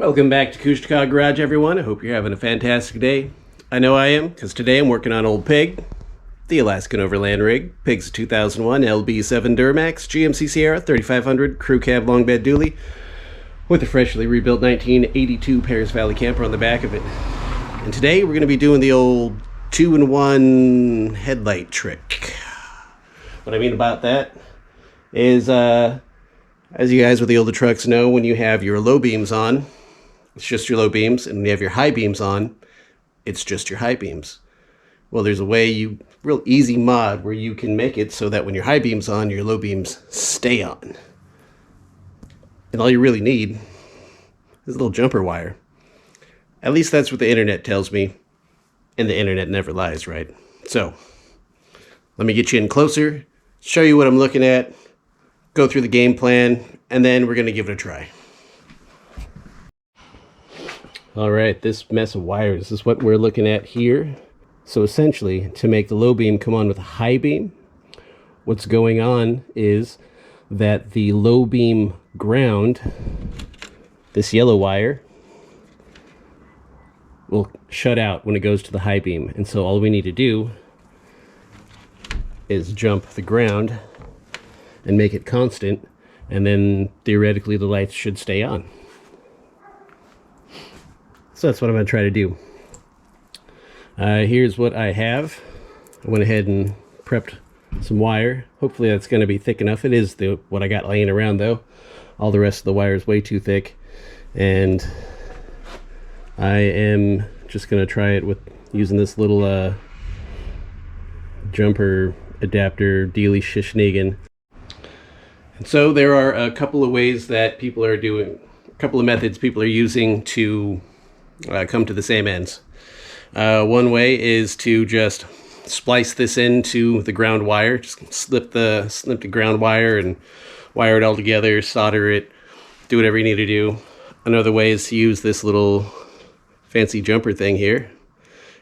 Welcome back to Kushtikov Garage, everyone. I hope you're having a fantastic day. I know I am, because today I'm working on Old Pig, the Alaskan Overland Rig. Pig's a 2001 LB7 Duramax, GMC Sierra 3500 crew cab long bed dually with a freshly rebuilt 1982 Paris Valley camper on the back of it. And today we're going to be doing the old 2-in-1 headlight trick. What I mean about that is, as you guys with the older trucks know, when you have your low beams on, it's just your low beams, and when you have your high beams on, it's just your high beams. Well, there's a way, real easy mod where you can make it so that when your high beams on, your low beams stay on. And all you really need is a little jumper wire. At least that's what the internet tells me, and the internet never lies, right? So, let me get you in closer, show you what I'm looking at, go through the game plan, and then we're going to give it a try. Alright, this mess of wires is what we're looking at here. So essentially, to make the low beam come on with a high beam, what's going on is that the low beam ground, this yellow wire, will shut out when it goes to the high beam. And so all we need to do is jump the ground and make it constant, and then theoretically the lights should stay on. So that's what I'm going to try to do. Here's what I have. I went ahead and prepped some wire. Hopefully that's going to be thick enough. It is what I got laying around though. All the rest of the wire is way too thick. And I am just going to try it with using this little jumper adapter dealy shishnigan. And so there are a couple of ways that people are doing, a couple of methods people are using to come to the same ends. One way is to just splice this into the ground wire. Just snip the ground wire and wire it all together, solder it, do whatever you need to do. Another way is to use this little fancy jumper thing here.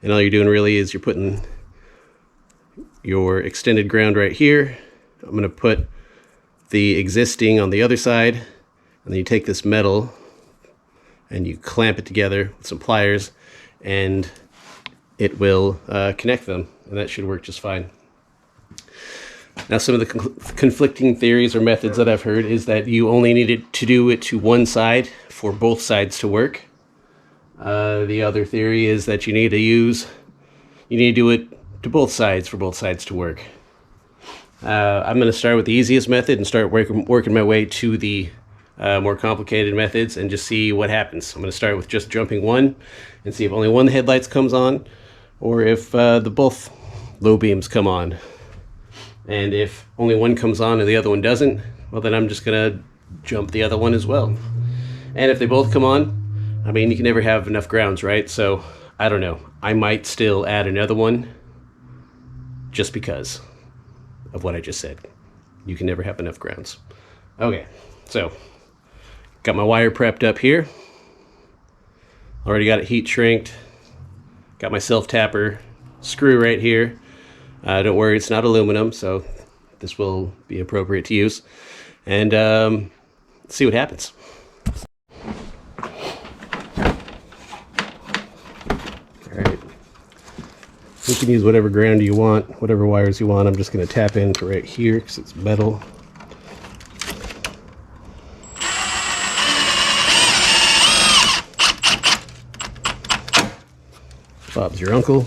And all you're doing really is you're putting your extended ground right here. I'm going to put the existing on the other side, and then you take this metal and you clamp it together with some pliers, and it will connect them, and that should work just fine. Now, some of the conflicting theories or methods that I've heard is that you only needed to do it to one side for both sides to work. The other theory is that you need to do it to both sides for both sides to work. I'm going to start with the easiest method and start working my way to the more complicated methods and just see what happens. I'm going to start with just jumping one and see if only one of the headlights comes on, or if the both low beams come on. And if only one comes on and the other one doesn't, well, then I'm just going to jump the other one as well. And if they both come on, I mean, you can never have enough grounds, right? So I don't know, I might still add another one just because of what I just said. You can never have enough grounds. Okay, so got my wire prepped up here. Already got it heat shrinked. Got my self-tapper screw right here. Don't worry, it's not aluminum, so this will be appropriate to use. And let's see what happens. Alright. You can use whatever ground you want, whatever wires you want. I'm just going to tap into right here because it's metal. Bob's your uncle.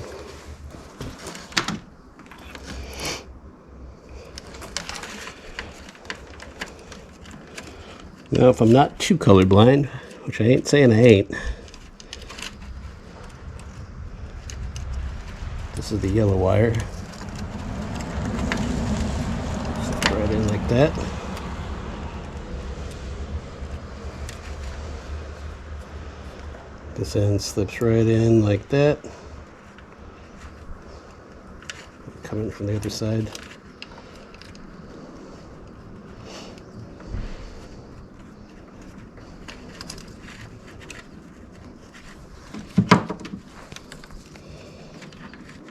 Now, if I'm not too colorblind, which I ain't saying I ain't, this is the yellow wire. Slip right in like that. This end slips right in like that. Coming from the other side.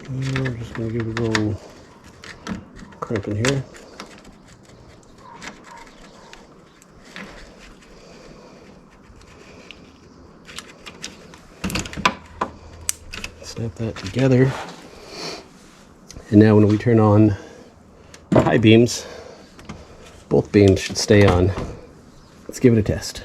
I'm just going to give it a little crimp in here. Snap that together. And now when we turn on the high beams, both beams should stay on. Let's give it a test.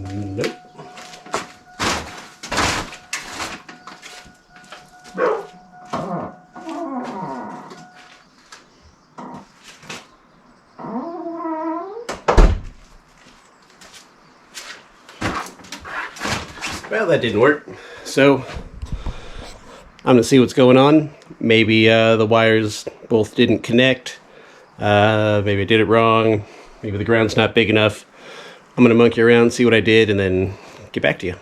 Nope. Well, that didn't work. So I'm gonna see what's going on. Maybe the wires both didn't connect. Maybe I did it wrong. Maybe the ground's not big enough. I'm gonna monkey around, see what I did, and then get back to you.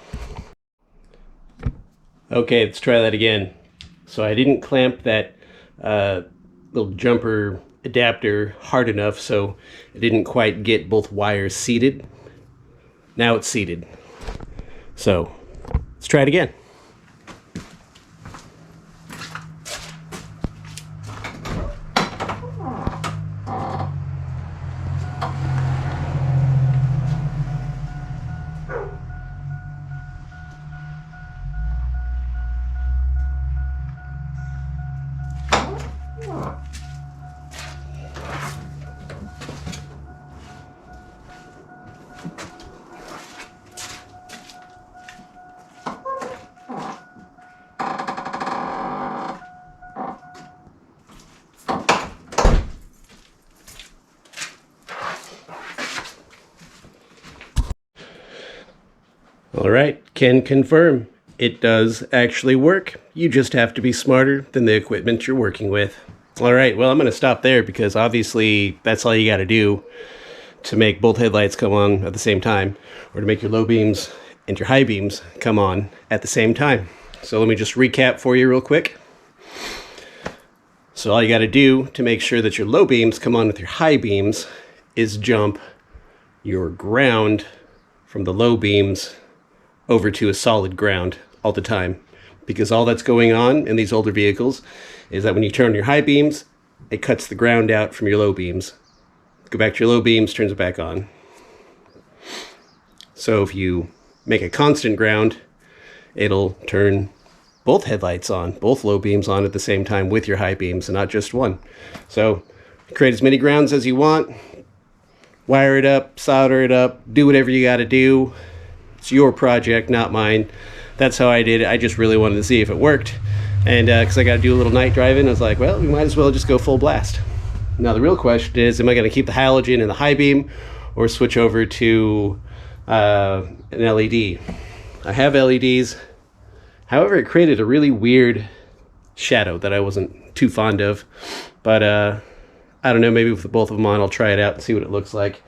Okay, let's try that again. So I didn't clamp that little jumper adapter hard enough, so it didn't quite get both wires seated. Now it's seated. So let's try it again. All right, can confirm it does actually work. You just have to be smarter than the equipment you're working with. All right, well, I'm going to stop there because obviously that's all you got to do to make both headlights come on at the same time, or to make your low beams and your high beams come on at the same time. So let me just recap for you real quick. So all you got to do to make sure that your low beams come on with your high beams is jump your ground from the low beams over to a solid ground all the time, because all that's going on in these older vehicles is that when you turn your high beams, it cuts the ground out from your low beams. Go back to your low beams, turns it back on. So if you make a constant ground, it'll turn both headlights on, both low beams on at the same time with your high beams, and not just one. So create as many grounds as you want, wire it up, solder it up, do whatever you got to do. It's your project, not mine. That's how I did it. I just really wanted to see if it worked. And because I got to do a little night driving, I was like, well, we might as well just go full blast. Now the real question is, am I going to keep the halogen in the high beam or switch over to an LED? I have LEDs. However, it created a really weird shadow that I wasn't too fond of. But I don't know, maybe with both of them on, I'll try it out and see what it looks like.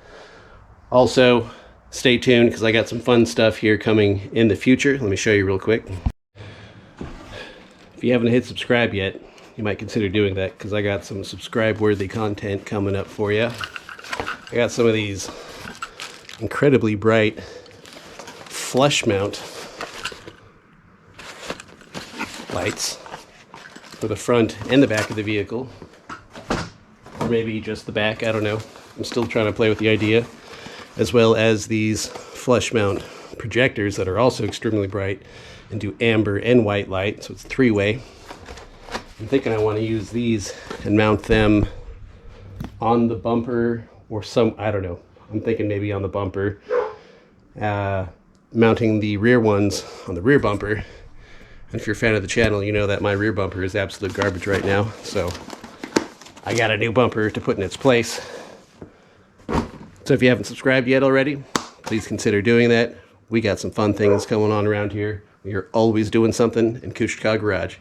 Also, stay tuned because I got some fun stuff here coming in the future. Let me show you real quick. If you haven't hit subscribe yet, you might consider doing that because I got some subscribe-worthy content coming up for you. I got some of these incredibly bright flush mount lights for the front and the back of the vehicle. Or maybe just the back, I don't know. I'm still trying to play with the idea. As well as these flush mount projectors that are also extremely bright and do amber and white light, so it's three-way. I'm thinking I want to use these and mount them on the bumper or some, I don't know. I'm thinking maybe on the bumper, mounting the rear ones on the rear bumper. And if you're a fan of the channel, you know that my rear bumper is absolute garbage right now, so I got a new bumper to put in its place. So if you haven't subscribed yet already, please consider doing that. We got some fun things going on around here. We are always doing something in Kushka Garage.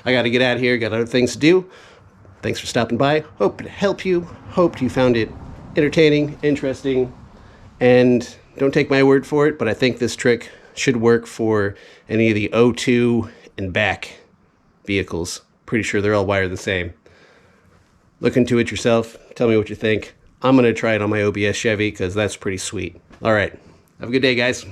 I got to get out of here, got other things to do. Thanks for stopping by. Hope to help you. Hoped you found it entertaining, interesting, and Don't take my word for it, but I think this trick should work for any of the 02 and back vehicles. Pretty sure they're all wired the same. Look into it yourself. Tell me what you think. I'm going to try it on my OBS Chevy because that's pretty sweet. All right. Have a good day, guys.